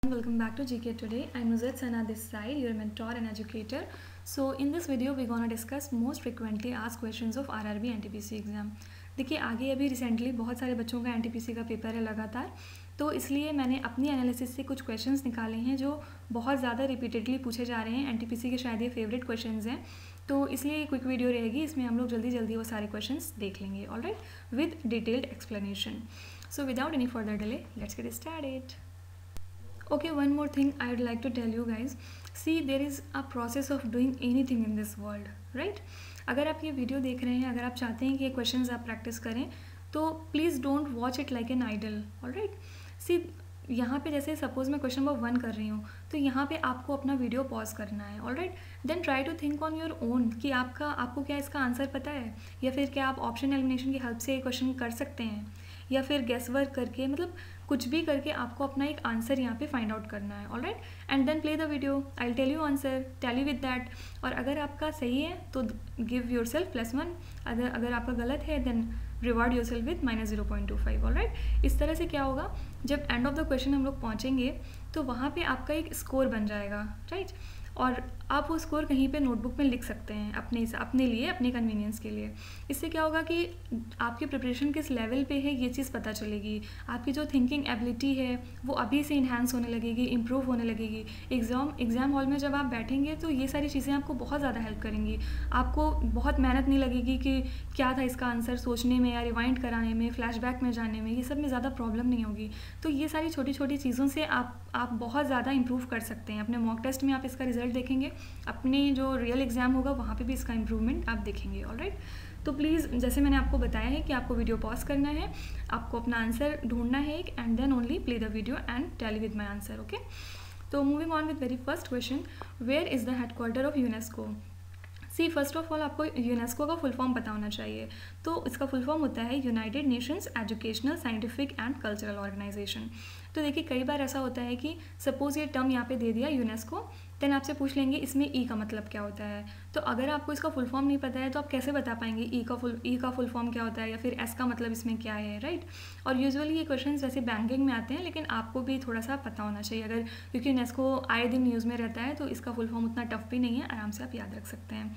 Welcome back to GK Today. I'm Nuzat Sana this side, your mentor and educator. So in this video we're gonna discuss most frequently asked questions of RRB NTPC exam. देखिए आगे अभी recently बहुत सारे बच्चों का NTPC का paper है लगातार, तो इसलिए मैंने अपनी एनालिसिस से कुछ क्वेश्चंस निकाले हैं जो बहुत ज़्यादा रिपीटेडली पूछे जा रहे हैं. NTPC के शायद ये फेवरेट क्वेश्चंस हैं, तो इसलिए क्विक वीडियो रहेगी. इसमें हम लोग जल्दी जल्दी वो सारे क्वेश्चंस देख लेंगे. Alright, with detailed explanation. So without any further delay, let's get started. Okay, one more thing I would like to tell you guys. See, there is a process of doing anything in this world, right? अगर आप ये video देख रहे हैं, अगर आप चाहते हैं कि ये क्वेश्चंस आप प्रैक्टिस करें, तो please don't watch it like an idle. Alright, see यहाँ पे जैसे सपोज मैं क्वेश्चन नंबर 1 कर रही हूँ, तो यहाँ पे आपको अपना वीडियो पॉज करना है. Alright, then try to think on your own कि आपको क्या इसका आंसर पता है, या फिर क्या आप ऑप्शन एलिमिनेशन की हेल्प से ये क्वेश्चन कर सकते हैं, या फिर गेस वर्क करके, मतलब कुछ भी करके आपको अपना एक आंसर यहाँ पे फाइंड आउट करना है. Alright, and then play the video. I will tell you answer, tally with that. और अगर आपका सही है तो गिव योर सेल्फ +1. अगर आपका गलत है then reward yourself with -0.25. Alright, इस तरह से क्या होगा, जब एंड ऑफ द क्वेश्चन हम लोग पहुँचेंगे तो वहाँ पे आपका एक स्कोर बन जाएगा. राइट, और आप वो स्कोर कहीं पे नोटबुक में लिख सकते हैं अपने लिए, अपने कन्वीनियंस के लिए. इससे क्या होगा कि आपकी प्रिपरेशन किस लेवल पे है ये चीज़ पता चलेगी. आपकी जो थिंकिंग एबिलिटी है वो अभी से इन्हांस होने लगेगी, इम्प्रूव होने लगेगी. एग्ज़ाम हॉल में जब आप बैठेंगे तो ये सारी चीज़ें आपको बहुत ज़्यादा हेल्प करेंगी. आपको बहुत मेहनत नहीं लगेगी कि क्या था इसका आंसर सोचने में, या रिवाइंड कराने में, फ्लैशबैक में जाने में, ये सब में ज़्यादा प्रॉब्लम नहीं होगी. तो ये सारी छोटी छोटी चीज़ों से आप बहुत ज़्यादा इंप्रूव कर सकते हैं. अपने मॉक टेस्ट में आप इसका रिजल्ट देखेंगे, अपने जो रियल एग्ज़ाम होगा वहाँ पे भी इसका इम्प्रूवमेंट आप देखेंगे. ऑलराइट, तो प्लीज़ जैसे मैंने आपको बताया है कि आपको वीडियो पॉज करना है, आपको अपना आंसर ढूंढना है एक, and then only play the video and tally with my answer. Okay, तो moving on with very first question, where is the headquarter of UNESCO. See first of all आपको UNESCO का फुल फॉर्म पता होना चाहिए. तो इसका full form होता है United Nations educational scientific and cultural organization. तो देखिए कई बार ऐसा होता है कि सपोज़ ये टर्म यहाँ पे दे दिया यूनेस्को, देन आपसे पूछ लेंगे इसमें ई का मतलब क्या होता है. तो अगर आपको इसका फुल फॉर्म नहीं पता है तो आप कैसे बता पाएंगे ई का फुल फॉर्म क्या होता है, या फिर एस का मतलब इसमें क्या है. राइट, और यूजुअली ये क्वेश्चंस वैसे बैंकिंग में आते हैं, लेकिन आपको भी थोड़ा सा पता होना चाहिए अगर, क्योंकि यूनेस्को आए दिन न्यूज़ में रहता है, तो इसका फुल फॉर्म उतना टफ भी नहीं है, आराम से आप याद रख सकते हैं.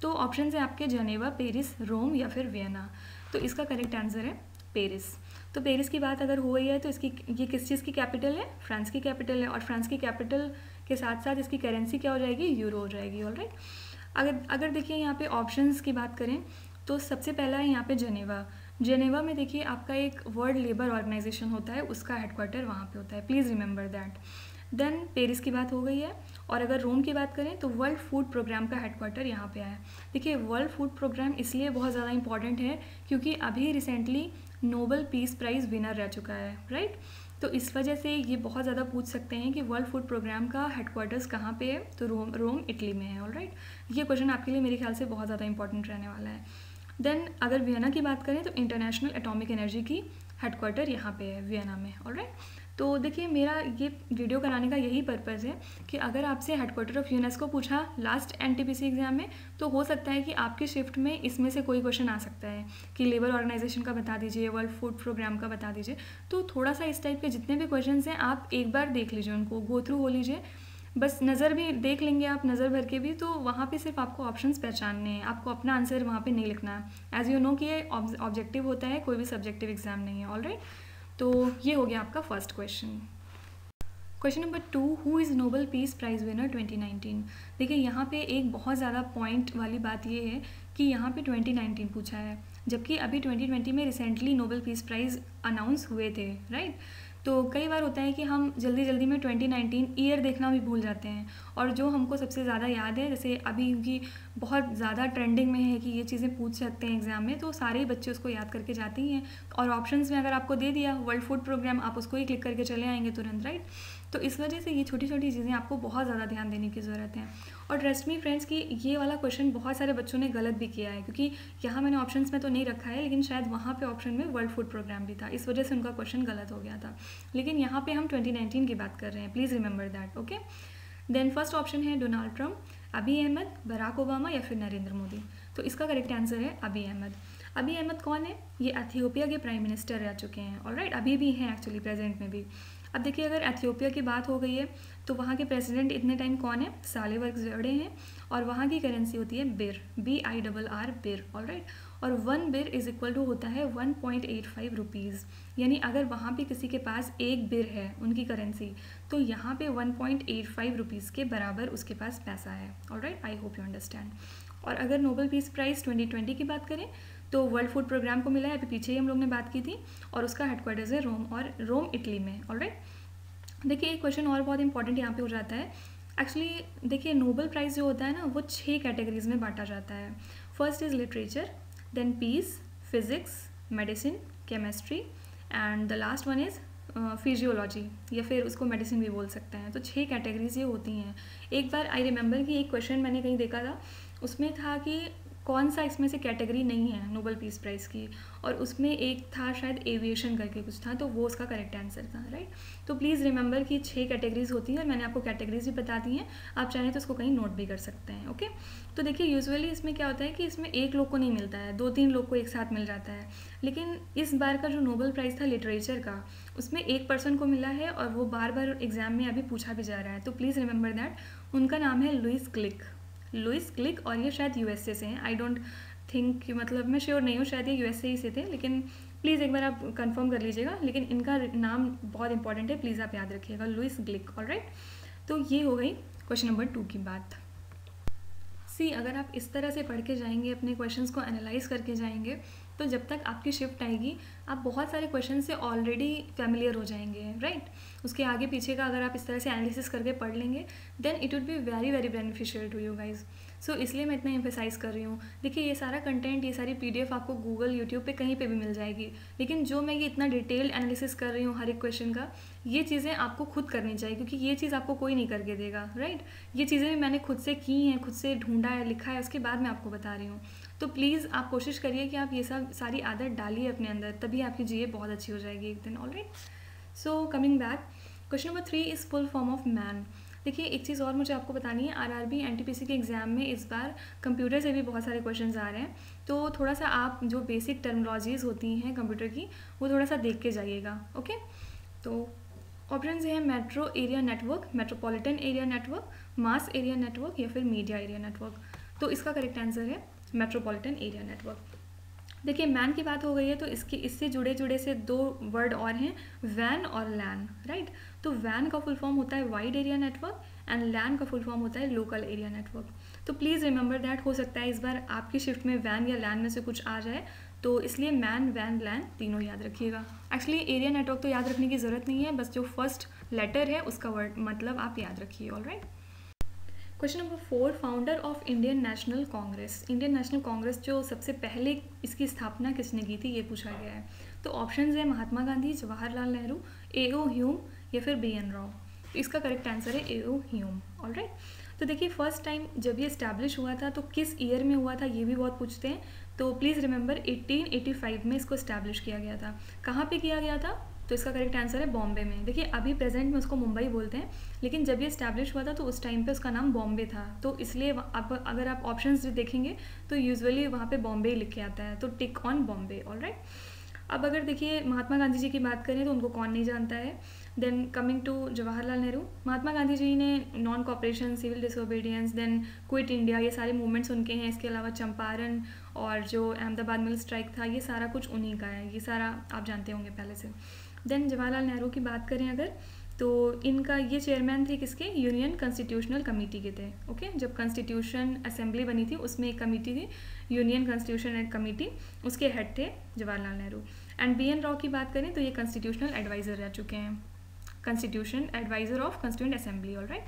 तो ऑप्शन है आपके जेनेवा, पेरिस, रोम या फिर वियना. तो इसका करेक्ट आंसर है पेरिस. तो पेरिस की बात अगर हो गई है तो ये किस चीज़ की कैपिटल है, फ्रांस की कैपिटल है, और फ्रांस की कैपिटल के साथ साथ इसकी करेंसी क्या हो जाएगी, यूरो हो जाएगी. ऑलराइट, अगर देखिए यहाँ पे ऑप्शंस की बात करें तो सबसे पहला है यहाँ पे जेनेवा में देखिए आपका एक वर्ल्ड लेबर ऑर्गेनाइजेशन होता है, उसका हेडक्वार्टर वहाँ पे होता है, please remember that. Then Paris की बात हो गई है, और अगर रोम की बात करें तो वर्ल्ड फूड प्रोग्राम का हेडक्वार्टर यहाँ पे है. देखिए वर्ल्ड फूड प्रोग्राम इसलिए बहुत ज़्यादा इंपॉर्टेंट है क्योंकि अभी recently Nobel peace prize winner रह चुका है. राइट, तो इस वजह से ये बहुत ज़्यादा पूछ सकते हैं कि वर्ल्ड फूड प्रोग्राम का हेडक्वार्टर्स कहाँ पे है, तो रोम इटली में है. ऑलराइट, ये क्वेश्चन आपके लिए मेरे ख्याल से बहुत ज़्यादा इंपॉर्टेंट रहने वाला है. देन अगर वियना की बात करें तो इंटरनेशनल एटॉमिक एनर्जी की हेडक्वार्टर यहाँ पे है वियना में. ऑलराइट, तो देखिए मेरा ये वीडियो कराने का यही पर्पज़ है कि अगर आपसे हेडक्वार्टर ऑफ यूनेस्को पूछा लास्ट एनटीपीसी एग्जाम में, तो हो सकता है कि आपके शिफ्ट में इसमें से कोई क्वेश्चन आ सकता है कि लेबर ऑर्गेनाइजेशन का बता दीजिए, वर्ल्ड फूड प्रोग्राम का बता दीजिए. तो थोड़ा सा इस टाइप के जितने भी क्वेश्चन हैं आप एक बार देख लीजिए, उनको गो थ्रू हो लीजिए, बस नज़र भी देख लेंगे आप, नज़र भर के भी, तो वहाँ पे सिर्फ आपको ऑप्शंस पहचानने हैं, आपको अपना आंसर वहाँ पे नहीं लिखना है. एज यू नो कि ये ऑब्जेक्टिव होता है, कोई भी सब्जेक्टिव एग्जाम नहीं है. ऑलराइट, तो ये हो गया आपका first question. Question number 2, who is Nobel peace prize winner 2019. देखिए यहाँ पे एक बहुत ज़्यादा पॉइंट वाली बात ये है कि यहाँ पे 2019 पूछा है, जबकि अभी 2020 में recently Nobel peace prize announce हुए थे. राइट, तो कई बार होता है कि हम जल्दी जल्दी में 2019 ईयर देखना भी भूल जाते हैं, और जो हमको सबसे ज़्यादा याद है, जैसे अभी क्योंकि बहुत ज़्यादा ट्रेंडिंग में है कि ये चीज़ें पूछ सकते हैं एग्जाम में, तो सारे बच्चे उसको याद करके जाते ही हैं. और ऑप्शंस में अगर आपको दे दिया वर्ल्ड फूड प्रोग्राम, आप उसको ही क्लिक करके चले आएंगे तुरंत. राइट, तो इस वजह से ये छोटी छोटी चीज़ें आपको बहुत ज़्यादा ध्यान देने की ज़रूरत है. और ट्रस्ट मी फ्रेंड्स कि ये वाला क्वेश्चन बहुत सारे बच्चों ने गलत भी किया है, क्योंकि यहाँ मैंने ऑप्शंस में तो नहीं रखा है, लेकिन शायद वहाँ पे ऑप्शन में वर्ल्ड फूड प्रोग्राम भी था, इस वजह से उनका क्वेश्चन गलत हो गया था. लेकिन यहाँ पे हम 2019 की बात कर रहे हैं, please remember that. Okay, then first option है Donald Trump, Abiy Ahmed, Barack Obama या फिर नरेंद्र मोदी. तो इसका करेक्ट आंसर है अबी अहमद. अबी अहमद कौन है, ये एथियोपिया के प्राइम मिनिस्टर रह चुके हैं. ऑलराइट, अभी भी हैं एक्चुअली प्रेजेंट में भी. अब देखिए अगर एथियोपिया की बात हो गई है तो वहाँ के प्रेसिडेंट इतने टाइम कौन है, सालेवर्क ज़ेउडे हैं, और वहाँ की करेंसी होती है बिर, BIRR बिर, ऑलराइट। और 1 बिर इज़ इक्वल टू होता है 1.85 रुपीज़, यानी अगर वहाँ पे किसी के पास 1 बिर है उनकी करेंसी, तो यहाँ पे 1.85 रुपीज़ के बराबर उसके पास पैसा है, alright. I hope you understand. और अगर नोबेल पीस प्राइज़ 2020 की बात करें तो वर्ल्ड फूड प्रोग्राम को मिला है, अभी पीछे ही हम लोग ने बात की थी, और उसका हेडक्वार्टर्स है रोम, और रोम इटली में, ऑलराइट। देखिए एक क्वेश्चन और बहुत इंपॉर्टेंट यहाँ पे हो जाता है। एक्चुअली देखिए नोबेल प्राइज़ जो होता है ना वो 6 कैटेगरीज में बांटा जाता है। First is literature, then peace, physics, medicine, chemistry, and the last one is physiology, या फिर उसको मेडिसिन भी बोल सकते हैं। तो 6 कैटेगरीज ये होती हैं। एक बार आई रिमेंबर कि एक क्वेश्चन मैंने कहीं देखा था, उसमें था कि कौन सा इसमें से कैटेगरी नहीं है नोबेल पीस प्राइज़ की, और उसमें एक था शायद एविएशन करके कुछ था, तो वो उसका करेक्ट आंसर था, राइट। तो प्लीज़ रिमेंबर कि 6 कैटेगरीज होती हैं, और मैंने आपको कैटेगरीज भी बता दी हैं, आप चाहें तो उसको कहीं नोट भी कर सकते हैं, ओके। तो देखिए यूजुअली इसमें क्या होता है कि इसमें एक लोग को नहीं मिलता है, 2-3 लोग को एक साथ मिल जाता है, लेकिन इस बार का जो नोबेल प्राइज़ था लिटरेचर का, उसमें एक पर्सन को मिला है, और वो बार बार एग्जाम में अभी पूछा भी जा रहा है। तो प्लीज़ रिमेंबर दैट उनका नाम है लुइस ग्लिक, और ये शायद USA से हैं। आई डोंट थिंक, मतलब मैं श्योर नहीं हूँ, शायद ये USA ही से थे, लेकिन प्लीज़ एक बार आप कंफर्म कर लीजिएगा। लेकिन इनका नाम बहुत इंपॉर्टेंट है, प्लीज़ आप याद रखिएगा, लुइस ग्लिक, ऑलराइट। तो ये हो गई क्वेश्चन नंबर 2 की बात। अगर आप इस तरह से पढ़ के जाएंगे, अपने क्वेश्चंस को एनालाइज करके जाएंगे, तो जब तक आपकी शिफ्ट आएगी आप बहुत सारे क्वेश्चन से ऑलरेडी फैमिलियर हो जाएंगे, राइट। उसके आगे पीछे का अगर आप इस तरह से एनालिसिस करके पढ़ लेंगे, then it would be very very beneficial to you guys. So इसलिए मैं इतना एम्फेसाइज कर रही हूँ। देखिए ये सारा कंटेंट, ये सारी PDF आपको गूगल, यूट्यूब पे कहीं पे भी मिल जाएगी, लेकिन जो मैं ये इतना डिटेल्ड एनालिसिस कर रही हूँ हर एक क्वेश्चन का, ये चीज़ें आपको खुद करनी चाहिए, क्योंकि ये चीज़ आपको कोई नहीं करके देगा, राइट। ये चीज़ें भी मैंने खुद से की हैं, खुद से ढूंढा है, लिखा है, उसके बाद मैं आपको बता रही हूँ। तो प्लीज़ आप कोशिश करिए कि आप ये सब सारी आदत डालिए अपने अंदर, तभी आपकी GA बहुत अच्छी हो जाएगी एक दिन, alright. So coming back, question number 3 is full form of man. देखिए एक चीज़ और मुझे आपको बतानी है, RRB NTPC के एग्ज़ाम में इस बार कंप्यूटर से भी बहुत सारे क्वेश्चंस आ रहे हैं, तो थोड़ा सा आप जो बेसिक टर्मिनोलॉजीज़ होती हैं कंप्यूटर की वो थोड़ा सा देख के जाइएगा, ओके। तो ऑप्शन हैं metro area network, metropolitan area network, mass area network, या फिर मीडिया एरिया नेटवर्क। तो इसका करेक्ट आंसर है मेट्रोपॉलिटन एरिया नेटवर्क। देखिए मैन की बात हो गई है, तो इससे जुड़े से 2 वर्ड और हैं, वैन और लैन, राइट। तो वैन का फुल फॉर्म होता है वाइड एरिया नेटवर्क, एंड लैन का फुल फॉर्म होता है लोकल एरिया नेटवर्क। तो प्लीज़ रिमेंबर दैट, हो सकता है इस बार आपकी शिफ्ट में वैन या लैन में से कुछ आ जाए, तो इसलिए मैन, वैन, लैन तीनों याद रखिएगा। एक्चुअली एरिया नेटवर्क तो याद रखने की ज़रूरत नहीं है, बस जो फर्स्ट लेटर है उसका वर्ड मतलब आप याद रखिए, alright. Question number 4, founder of Indian national Congress. Indian national Congress जो सबसे पहले इसकी स्थापना किसने की थी, ये पूछा गया है। तो ऑप्शंस है महात्मा गांधी, जवाहरलाल नेहरू, A.O. ह्यूम, या फिर B.N. राव। तो इसका करेक्ट आंसर है A.O. Hume, alright. तो देखिए फर्स्ट टाइम जब ये इस्टेब्लिश हुआ था तो किस ईयर में हुआ था ये भी बहुत पूछते हैं, तो प्लीज़ रिमेंबर 1885 में इसको इस्टेब्लिश किया गया था। कहाँ पे किया गया था, तो इसका करेक्ट आंसर है बॉम्बे में। देखिए अभी प्रेजेंट में उसको मुंबई बोलते हैं, लेकिन जब ये इस्टेब्लिश हुआ था तो उस टाइम पे उसका नाम बॉम्बे था, तो इसलिए अब अगर आप ऑप्शंस देखेंगे तो यूजुअली वहाँ पे बॉम्बे ही लिख के आता है, तो टिक ऑन बॉम्बे, ऑलराइट। अब अगर देखिए महात्मा गांधी जी की बात करें तो उनको कौन नहीं जानता है। Then coming to Jawaharlal Nehru, Mahatma Gandhi ji ने non cooperation, civil disobedience, then quit India, ये सारे मूवमेंट्स उनके हैं। इसके अलावा चंपारण और जो अहमदाबाद मिल स्ट्राइक था, ये सारा कुछ उन्हीं का है, ये सारा आप जानते होंगे पहले से। देन जवाहरलाल नेहरू की बात करें अगर, तो इनका ये चेयरमैन थे किसके, यूनियन कॉन्स्टिट्यूशनल कमेटी के थे, ओके। जब कॉन्स्टिट्यूशन असेंबली बनी थी उसमें एक कमेटी थी, यूनियन कॉन्स्टिट्यूशन कमेटी, उसके हेड थे जवाहरलाल नेहरू। And B.N. राव की बात करें तो ये कॉन्स्टिट्यूशनल एडवाइज़र रह चुके हैं, constitution adviser of constituent assembly, alright.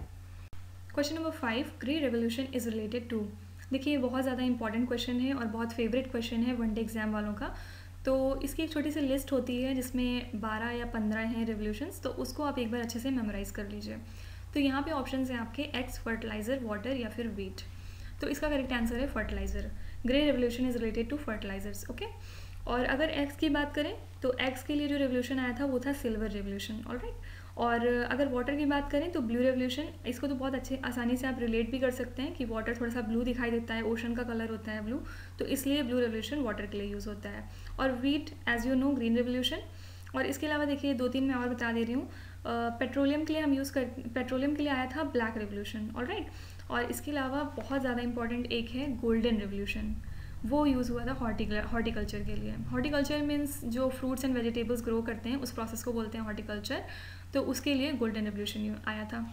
Question number 5, grey revolution is related to. देखिए ये बहुत ज़्यादा इंपॉर्टेंट क्वेश्चन है और बहुत फेवरेट क्वेश्चन है वनडे एग्जाम वालों का। तो इसकी एक छोटी सी लिस्ट होती है जिसमें 12 या 15 हैं रेवोल्यूशंस, तो उसको आप एक बार अच्छे से मेमोराइज़ कर लीजिए। तो यहाँ पे ऑप्शंस हैं आपके एक्स, फर्टिलाइज़र, वाटर, या फिर वीट। तो इसका करेक्ट आंसर है fertiliser. Grey revolution is related to fertilisers, okay. और अगर एक्स की बात करें तो एक्स के लिए जो रेवोल्यूशन आया था वो था सिल्वर रेवोल्यूशन, ऑलराइट। और अगर वाटर की बात करें तो ब्लू रेवोल्यूशन, इसको तो बहुत अच्छे आसानी से आप रिलेट भी कर सकते हैं कि वाटर थोड़ा सा ब्लू दिखाई देता है, ओशन का कलर होता है ब्लू, तो इसलिए ब्लू रेवोल्यूशन वाटर के लिए यूज़ होता है। और wheat as you know green revolution. और इसके अलावा देखिए 2-3 मैं और बता दे रही हूँ। पेट्रोलियम के लिए हम पेट्रोलियम के लिए आया था ब्लैक रेवोल्यूशन, ऑलराइट। और इसके अलावा बहुत ज़्यादा इंपॉर्टेंट एक है गोल्डन रेवोल्यूशन, वो यूज़ हुआ था हॉर्टिकल्चर के लिए। हॉर्टिकल्चर मीन्स जो फ्रूट्स एंड वेजिटेबल्स ग्रो करते हैं उस प्रोसेस को बोलते हैं हॉर्टिकल्चर, तो उसके लिए गोल्डन रेवोल्यूशन आया था।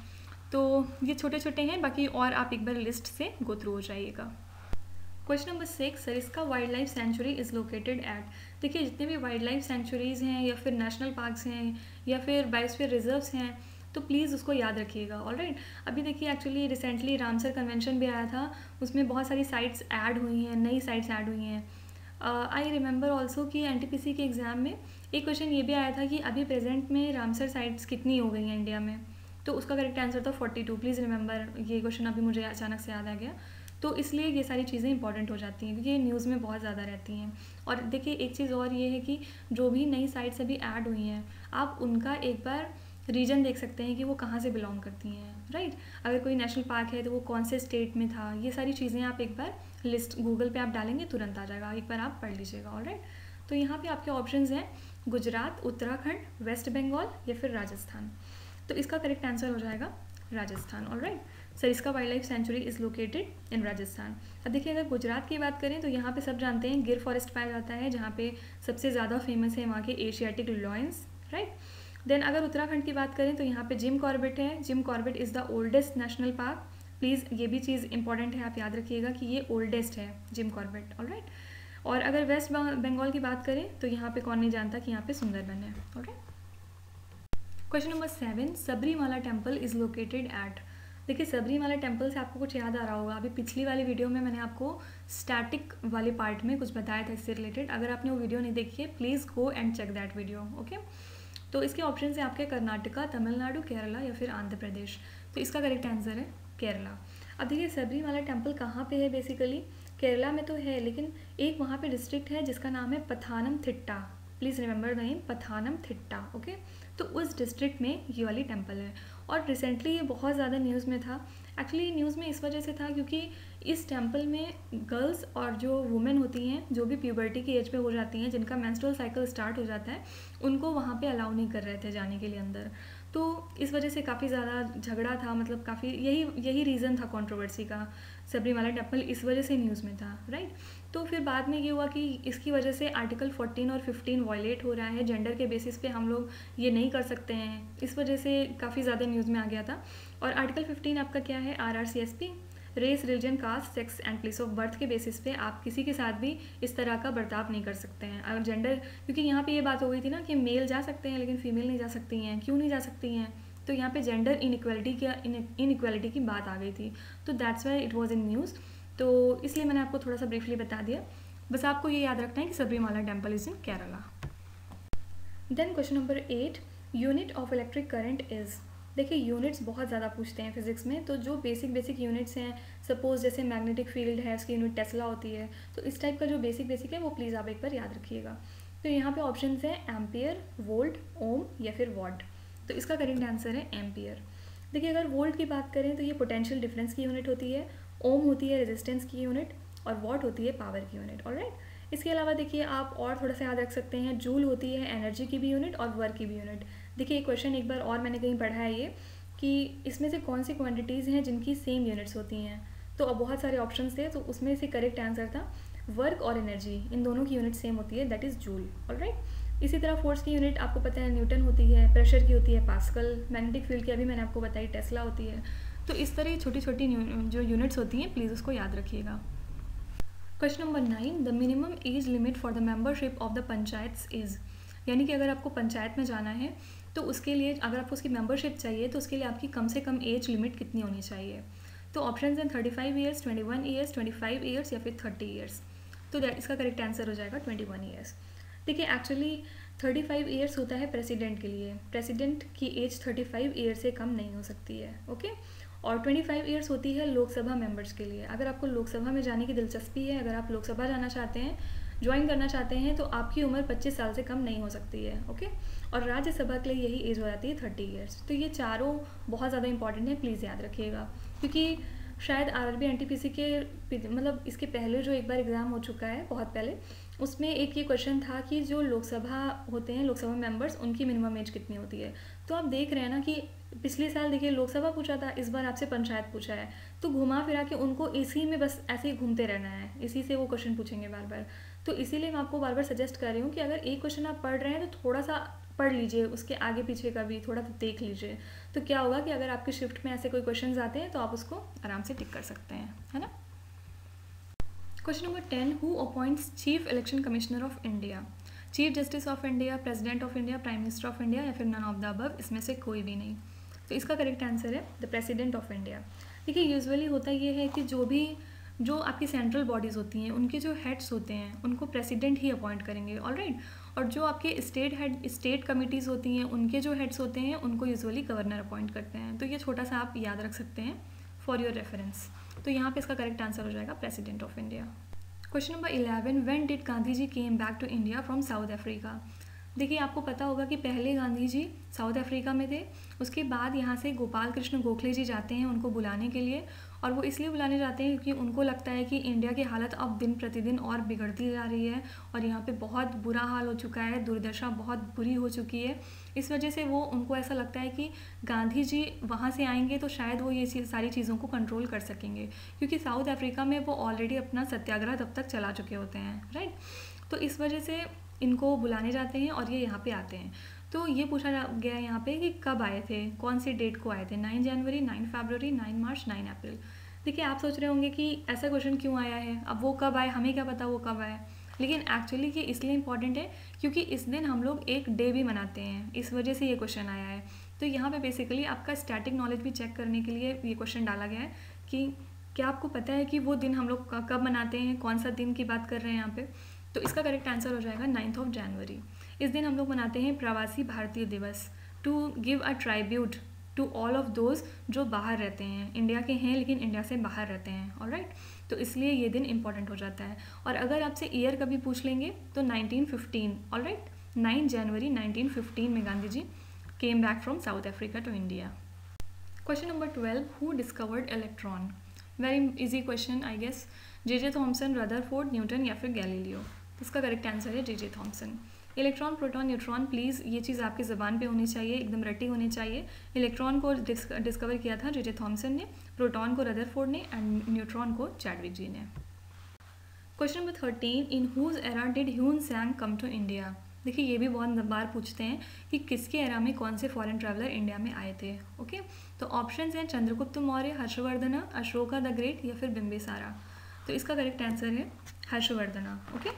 तो ये छोटे छोटे हैं, बाकी और आप एक बार लिस्ट से गो थ्रू हो जाइएगा। Question number 6, Sariska wild life sanctuary is located at. देखिए जितने भी वाइल्ड लाइफ सेंचुरीज़ हैं या फिर नेशनल पार्क्स हैं या फिर बायोस्फीयर रिजर्व्स हैं, तो प्लीज़ उसको याद रखिएगा, ऑलराइट। अभी देखिए एक्चुअली रिसेंटली रामसर कन्वेंशन भी आया था, उसमें बहुत सारी साइट्स ऐड हुई हैं, नई साइट्स ऐड हुई हैं। आई रिमेंबर ऑल्सो कि एनटीपीसी के एग्ज़ाम में एक क्वेश्चन ये भी आया था कि अभी प्रेजेंट में रामसर साइट्स कितनी हो गई हैं इंडिया में, तो उसका करेक्ट आंसर था 42। प्लीज़ रिमेंबर, ये क्वेश्चन अभी मुझे अचानक से याद आ गया। तो इसलिए ये सारी चीज़ें इंपॉर्टेंट हो जाती हैं क्योंकि ये न्यूज़ में बहुत ज़्यादा रहती हैं। और देखिए एक चीज़ और ये है कि जो भी नई साइट्स अभी ऐड हुई हैं, आप उनका एक बार रीजन देख सकते हैं कि वो कहाँ से बिलोंग करती हैं, राइट। अगर कोई नेशनल पार्क है तो वो कौन से स्टेट में था, ये सारी चीज़ें आप एक बार लिस्ट गूगल पे आप डालेंगे तुरंत आ जाएगा, एक बार आप पढ़ लीजिएगा, ऑलराइट। तो यहाँ पे आपके ऑप्शंस हैं गुजरात, उत्तराखंड, वेस्ट बंगाल या फिर राजस्थान। तो इसका करेक्ट आंसर हो जाएगा Rajasthan, alright. Sariska wild life sanctuary is located in Rajasthan. अब देखिए अगर गुजरात की बात करें तो यहाँ पे सब जानते हैं गिर फॉरेस्ट पाया जाता है, जहाँ पे सबसे ज़्यादा फेमस है वहाँ के एशियाटिक लॉयंस, राइट। देन अगर उत्तराखंड की बात करें तो यहाँ पे जिम कॉर्बेट है। Jim Corbett is the oldest national park. Please ये भी चीज़ इंपॉर्टेंट है, आप याद रखिएगा कि ये ओल्डेस्ट है जिम कॉर्बेट, ऑलराइट। और अगर वेस्ट बंगाल की बात करें तो यहाँ पे कौन नहीं जानता कि यहाँ पे सुंदरबन है, alright. Question number 7, Sabarimala temple is located at. देखिए सबरीमाला टेम्पल से आपको कुछ याद आ रहा होगा, अभी पिछली वाली वीडियो में मैंने आपको स्टैटिक वाले पार्ट में कुछ बताया था इससे रिलेटेड। अगर आपने वो वीडियो नहीं देखी है please go and check that video, okay. तो इसके ऑप्शन है आपके कर्नाटका, तमिलनाडु, केरला या फिर आंध्र प्रदेश। तो इसका करेक्ट आंसर है केरला। अब देखिए सबरीमाला टेम्पल कहाँ पे है, बेसिकली केरला में तो है, लेकिन एक वहाँ पे डिस्ट्रिक्ट है जिसका नाम है Pathanamthitta. Please remember the name, Pathanamthitta, okay. तो उस डिस्ट्रिक्ट में ये वाली टेम्पल है और रिसेंटली ये बहुत ज़्यादा न्यूज़ में था। एक्चुअली न्यूज़ में इस वजह से था क्योंकि इस टेम्पल में गर्ल्स और जो वुमेन होती हैं जो भी प्यूबर्टी की एज पे हो जाती हैं, जिनका मेंस्ट्रुअल साइकिल स्टार्ट हो जाता है, उनको वहाँ पे अलाउ नहीं कर रहे थे जाने के लिए अंदर। तो इस वजह से काफ़ी ज़्यादा झगड़ा था, मतलब काफ़ी यही रीज़न था कंट्रोवर्सी का। सबरीमाला टेम्पल इस वजह से न्यूज़ में था, राइट। तो फिर बाद में ये हुआ कि इसकी वजह से आर्टिकल 14 और 15 वायलेट हो रहा है, जेंडर के बेसिस पे हम लोग ये नहीं कर सकते हैं, इस वजह से काफ़ी ज़्यादा न्यूज़ में आ गया था। और आर्टिकल 15 आपका क्या है, RRCSP, race, religion, caste, sex and place of birth के बेसिस पे आप किसी के साथ भी इस तरह का बर्ताव नहीं कर सकते हैं। अगर जेंडर, क्योंकि यहाँ पे ये बात हो गई थी ना कि मेल जा सकते हैं लेकिन फीमेल नहीं जा सकती हैं, क्यों नहीं जा सकती हैं, तो यहाँ पे जेंडर इनइक्वालिटी की बात आ गई थी, तो that's why it was in news. तो इसलिए मैंने आपको थोड़ा सा ब्रीफली बता दिया। बस आपको ये याद रखना है कि Sabarimala temple is in Kerala. Then question number 8, unit of electric current is. देखिए यूनिट्स बहुत ज़्यादा पूछते हैं फिजिक्स में, तो जो बेसिक यूनिट्स हैं, सपोज जैसे मैग्नेटिक फील्ड है उसकी यूनिट टेस्ला होती है, तो इस टाइप का जो बेसिक है वो प्लीज़ आप एक बार याद रखिएगा। तो यहाँ पे ऑप्शंस हैं एम्पियर, वोल्ट, ओम या फिर वॉट। तो इसका करेक्ट आंसर है एम्पियर। देखिए अगर वोल्ट की बात करें तो ये पोटेंशियल डिफरेंस की यूनिट होती है, ओम होती है रेजिस्टेंस की यूनिट और वॉट होती है पावर की यूनिट, ऑलराइट। इसके अलावा देखिए आप और थोड़ा सा याद रख सकते हैं, जूल होती है एनर्जी की भी यूनिट और वर्क की भी यूनिट। देखिए क्वेश्चन एक बार और मैंने कहीं पढ़ा है ये कि इसमें से कौन सी क्वांटिटीज़ हैं जिनकी सेम यूनिट्स होती हैं, तो अब बहुत सारे ऑप्शंस थे, तो उसमें से करेक्ट आंसर था वर्क और एनर्जी, इन दोनों की यूनिट सेम होती है, दैट इज़ जूल, ऑलराइट। इसी तरह फोर्स की यूनिट आपको पता है न्यूटन होती है, प्रेशर की होती है पास्कल, मैग्नेटिक फील्ड की अभी मैंने आपको बताई टेस्ला होती है। तो इस तरह छोटी छोटी जो यूनिट्स होती हैं प्लीज़ उसको याद रखिएगा। Question number 9, the minimum age limit for the membership of the panchayats is. यानी कि अगर आपको पंचायत में जाना है तो उसके लिए अगर आपको उसकी मेंबरशिप चाहिए तो उसके लिए आपकी कम से कम एज लिमिट कितनी होनी चाहिए। तो ऑप्शन हैं 35 ईयर्स, 21 ईयर्स, 25 ईयर्स या फिर 30 ईयर्स। तो इसका करेक्ट आंसर हो जाएगा 21 ईयर्स। देखिए एक्चुअली 35 ईयर्स होता है प्रेसिडेंट के लिए, प्रेसिडेंट की एज 35 ईयर से कम नहीं हो सकती है, ओके। और 25 ईयर्स होती है लोकसभा मेंबर्स के लिए। अगर आपको लोकसभा में जाने की दिलचस्पी है, अगर आप लोकसभा जाना चाहते हैं, ज्वाइन करना चाहते हैं, तो आपकी उम्र 25 साल से कम नहीं हो सकती है, ओके। और राज्यसभा के लिए यही एज हो जाती है 30 ईयर्स। तो ये चारों बहुत ज़्यादा इंपॉर्टेंट है, प्लीज़ याद रखिएगा, क्योंकि शायद RRB NTPC के मतलब इसके पहले जो एक बार एग्ज़ाम हो चुका है बहुत पहले, उसमें एक ये क्वेश्चन था कि जो लोकसभा होते हैं, लोकसभा मेंबर्स, उनकी मिनिमम एज कितनी होती है। तो आप देख रहे हैं ना कि पिछले साल देखिए लोकसभा पूछा था, इस बार आपसे पंचायत पूछा है, तो घुमा फिरा के उनको इसी में बस ऐसे ही घूमते रहना है, इसी से वो क्वेश्चन पूछेंगे बार बार। तो इसीलिए मैं आपको बार बार सजेस्ट कर रही हूँ कि अगर एक क्वेश्चन आप पढ़ रहे हैं तो थोड़ा सा पढ़ लीजिए, उसके आगे पीछे का भी थोड़ा देख लीजिए। तो क्या होगा कि अगर आपकी शिफ्ट में ऐसे कोई क्वेश्चन आते हैं तो आप उसको आराम से टिक कर सकते हैं, है ना। Question number 10, who appoints chief election commissioner of India. Chief justice of India, president of India, prime minister of India, या फिर नन ऑफ द अबव, इसमें से कोई भी नहीं। तो इसका करेक्ट आंसर है द प्रेसिडेंट ऑफ इंडिया। देखिए यूजुअली होता ये है कि जो आपकी सेंट्रल बॉडीज़ होती हैं, उनके जो हेड्स होते हैं उनको प्रेसिडेंट ही अपॉइंट करेंगे, ऑलराइट। और जो आपके स्टेट कमिटीज़ होती हैं, उनके जो हेड्स होते हैं उनको यूजुअली गवर्नर अपॉइंट करते हैं। तो ये छोटा सा आप याद रख सकते हैं फॉर योर रेफरेंस। तो यहाँ पे इसका करेक्ट आंसर हो जाएगा president of India. Question number 11, when did Gandhi ji came back to India from South Africa. देखिए आपको पता होगा कि पहले गांधी जी साउथ अफ्रीका में थे, उसके बाद यहाँ से गोपाल कृष्ण गोखले जी जाते हैं उनको बुलाने के लिए। और वो इसलिए बुलाने जाते हैं क्योंकि उनको लगता है कि इंडिया की हालत अब दिन प्रतिदिन और बिगड़ती जा रही है और यहाँ पे बहुत बुरा हाल हो चुका है, दुर्दशा बहुत बुरी हो चुकी है। इस वजह से उनको ऐसा लगता है कि गांधी जी वहाँ से आएंगे तो शायद वो ये सारी चीज़ों को कंट्रोल कर सकेंगे, क्योंकि साउथ अफ्रीका में वो ऑलरेडी अपना सत्याग्रह तब तक चला चुके होते हैं, राइट। तो इस वजह से इनको बुलाने जाते हैं और ये यहाँ पे आते हैं। तो ये पूछा गया यहाँ पे कि कब आए थे, कौन सी डेट को आए थे, 9 जनवरी, 9 फरवरी, 9 मार्च, 9 अप्रैल। देखिए आप सोच रहे होंगे कि ऐसा क्वेश्चन क्यों आया है, अब वो कब आए, हमें क्या पता वो कब आए। लेकिन एक्चुअली ये इसलिए इम्पॉर्टेंट है क्योंकि इस दिन हम लोग एक डे भी मनाते हैं, इस वजह से ये क्वेश्चन आया है। तो यहाँ पे बेसिकली आपका स्टैटिक नॉलेज भी चेक करने के लिए ये क्वेश्चन डाला गया है कि क्या आपको पता है कि वो दिन हम लोग कब मनाते हैं, कौन सा दिन की बात कर रहे हैं यहाँ पे। तो इसका करेक्ट आंसर हो जाएगा 9 जनवरी। इस दिन हम लोग मनाते हैं Pravasi Bharatiya Divas, to give a tribute to all of those जो बाहर रहते हैं, इंडिया के हैं लेकिन इंडिया से बाहर रहते हैं, ऑलराइट। तो इसलिए ये दिन इंपॉर्टेंट हो जाता है। और अगर आपसे ईयर कभी पूछ लेंगे तो 1915, ऑलराइट, 9 जनवरी 1915 में Gandhi ji came back from South Africa to India. Question number 12, who discovered electron. Very easy question I guess. J Thomson, Rutherford, Newton या फिर गैलीलियो। इसका करेक्ट आंसर है J Thomson. Electron, proton, neutron, please ये चीज़ आपकी ज़बान पे होनी चाहिए, एकदम रटी होनी चाहिए। इलेक्ट्रॉन को डिस्कवर किया था जे थॉमसन ने, प्रोटॉन को रदरफोर्ड ने, एंड न्यूट्रॉन को चैडविक जी ने। Question number 13, in whose era did Hiuen Tsang come to India. देखिए ये भी बहुत बार पूछते हैं कि किसके एरा में कौन से फॉरेन ट्रैवलर इंडिया में आए थे, ओके। तो ऑप्शंस हैं चंद्रगुप्त मौर्य, हर्षवर्धन, अशोका द ग्रेट या फिर बिम्बिसारा। तो इसका करेक्ट आंसर है हर्षवर्धन, ओके।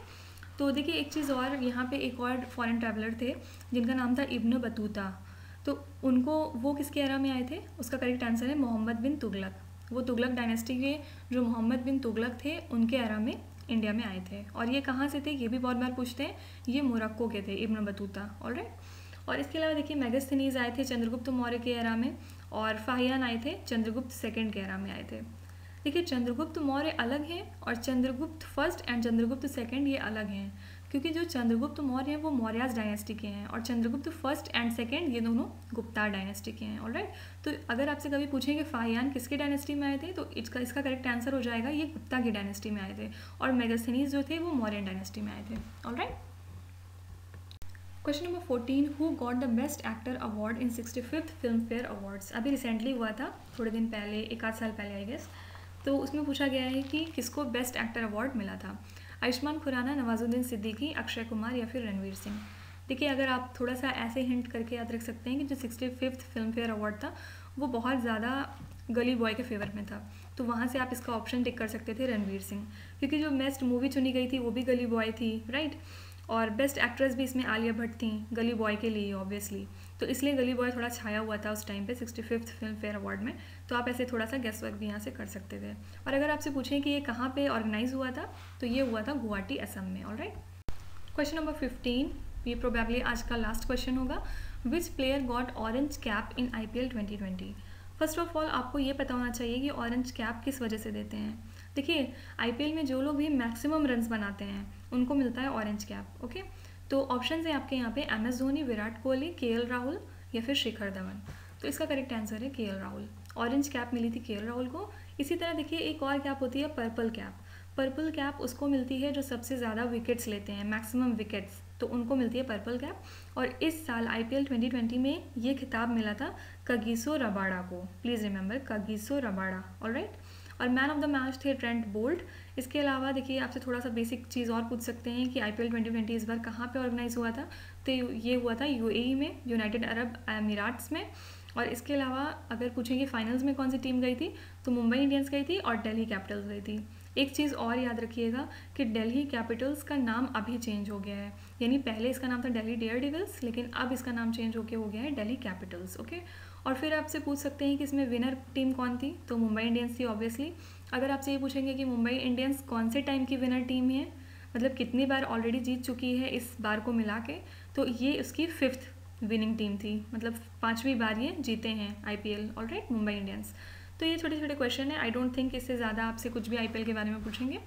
तो देखिए एक चीज़ और, यहाँ पे एक और फॉरेन ट्रैवलर थे जिनका नाम था इब्न बतूता। तो वो किसके एरा में आए थे, उसका करेक्ट आंसर है मोहम्मद बिन तुगलक। वो तुगलक डायनेस्टी के जो मोहम्मद बिन तुगलक थे उनके एरा में इंडिया में आए थे। और ये कहाँ से थे, ये भी बहुत बार पूछते हैं, ये मोरक्को के थे इब्न बतूता, ऑलराइट। और इसके अलावा देखिए मेगास्थनीज आए थे चंद्रगुप्त मौर्य के एरा में, और फाहियान आए थे चंद्रगुप्त सेकंड के एरा में आए थे। देखिए चंद्रगुप्त मौर्य अलग हैं और Chandragupta first and Chandragupta second ये अलग हैं, क्योंकि जो चंद्रगुप्त मौर्य हैं वो मौर्यास डायनेस्टी के हैं और चंद्रगुप्त फर्स्ट एंड सेकंड ये दोनों गुप्ता डायनेस्टी के हैं, ऑलराइट। तो अगर आपसे कभी पूछें कि फाहियान किसके डायनेस्टी में आए थे तो इसका करेक्ट आंसर हो जाएगा ये गुप्ता की डायनेस्टी में आए थे, और मेगास्थनीज जो थे वो मौर्यन डायनेस्टी में आए थे, alright. Question number 14, who got the best actor award in 65th film fair awards. अभी रिसेंटली हुआ था, थोड़े दिन पहले, एक आध साल पहले आई गेस। तो उसमें पूछा गया है कि किसको बेस्ट एक्टर अवार्ड मिला था, आयुष्मान खुराना, नवाजुद्दीन सिद्दीकी, अक्षय कुमार या फिर रणवीर सिंह। देखिए अगर आप थोड़ा सा ऐसे हिंट करके याद रख सकते हैं कि जो 65th फिल्म फेयर अवार्ड था वो बहुत ज़्यादा गली बॉय के फेवर में था, तो वहाँ से आप इसका ऑप्शन टिक कर सकते थे रणवीर सिंह, क्योंकि जो बेस्ट मूवी चुनी गई थी वो भी गली बॉय थी, राइट। और बेस्ट एक्ट्रेस भी इसमें आलिया भट्ट थी, गली बॉय के लिए ऑब्वियसली। तो इसलिए गली बॉय थोड़ा छाया हुआ था उस टाइम पे 65th फिल्म फेयर अवार्ड में। तो आप ऐसे थोड़ा सा गेस वर्क भी यहाँ से कर सकते थे। और अगर आपसे पूछें कि ये कहाँ पे ऑर्गेनाइज हुआ था तो ये हुआ था गुवाहाटी, असम में, ऑलराइट। क्वेश्चन नंबर 15, ये प्रोबेबली आज का लास्ट क्वेश्चन होगा। विच player got orange cap in IPL 2020। First of all आपको ये पता होना चाहिए कि ऑरेंज कैप किस वजह से देते हैं। देखिए IPL में जो लोग भी मैक्सिमम रन्स बनाते हैं उनको मिलता है ऑरेंज कैप, ओके। तो ऑप्शन है आपके यहाँ पे MS धोनी, विराट कोहली, KL राहुल या फिर शिखर धवन। तो इसका करेक्ट आंसर है KL राहुल। ऑरेंज कैप मिली थी KL राहुल को। इसी तरह देखिए एक और कैप होती है पर्पल कैप। पर्पल कैप उसको मिलती है जो सबसे ज़्यादा विकेट्स लेते हैं, मैक्सिमम विकेट्स, तो उनको मिलती है पर्पल कैप। और इस साल IPL 2020 में ये खिताब मिला था कगिसो रबाडा को, please remember Kagiso Rabada, alright. और मैन ऑफ द मैच थे ट्रेंट बोल्ट। इसके अलावा देखिए आपसे थोड़ा सा बेसिक चीज़ और पूछ सकते हैं कि IPL 2020 इस बार कहाँ पे ऑर्गेनाइज हुआ था, तो ये हुआ था UAE में, यूनाइटेड अरब अमीराट्स में। और इसके अलावा अगर पूछेंगे फाइनल्स में कौन सी टीम गई थी, तो मुंबई इंडियंस गई थी और दिल्ली कैपिटल्स गई थी। एक चीज़ और याद रखिएगा कि दिल्ली कैपिटल्स का नाम अभी चेंज हो गया है, यानी पहले इसका नाम था दिल्ली डेयरडेविल्स, लेकिन अब इसका नाम चेंज होकर हो गया है दिल्ली कैपिटल्स, ओके। और फिर आपसे पूछ सकते हैं कि इसमें विनर टीम कौन थी, तो मुंबई इंडियंस थी ऑब्वियसली। अगर आपसे ये पूछेंगे कि मुंबई इंडियंस कौन से टाइम की विनर टीम है, मतलब कितनी बार ऑलरेडी जीत चुकी है इस बार को मिला के, तो ये उसकी 5th विनिंग टीम थी, मतलब 5वीं बार ये जीते हैं IPL, ऑलराइट, मुंबई इंडियंस। तो ये छोटे छोटे क्वेश्चन है, आई डोंट थिंक इससे ज़्यादा आपसे कुछ भी IPL के बारे में पूछेंगे।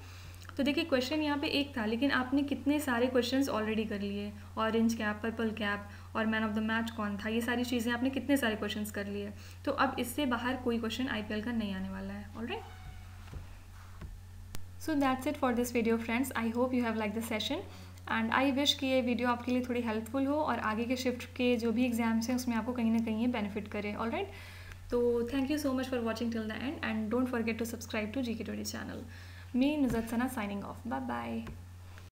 तो देखिए क्वेश्चन यहाँ पे एक था, लेकिन आपने कितने सारे क्वेश्चंस ऑलरेडी कर लिए, ऑरेंज कैप, पर्पल कैप और मैन ऑफ द मैच कौन था, ये सारी चीज़ें आपने कितने सारे क्वेश्चंस कर लिए। तो अब इससे बाहर कोई क्वेश्चन IPL का नहीं आने वाला है, alright. So that's it for this video friends, I hope you have like this session and I wish कि ये वीडियो आपके लिए थोड़ी हेल्पफुल हो और आगे के शिफ्ट के जो भी एग्जाम्स हैं उसमें आपको कहीं ना कहीं ये बेनिफिट करे, ऑलराइट। तो thank you so much for watching till the end and don't forget to subscribe to GK20 channel. Me Nuzhat Sana signing off. Bye bye.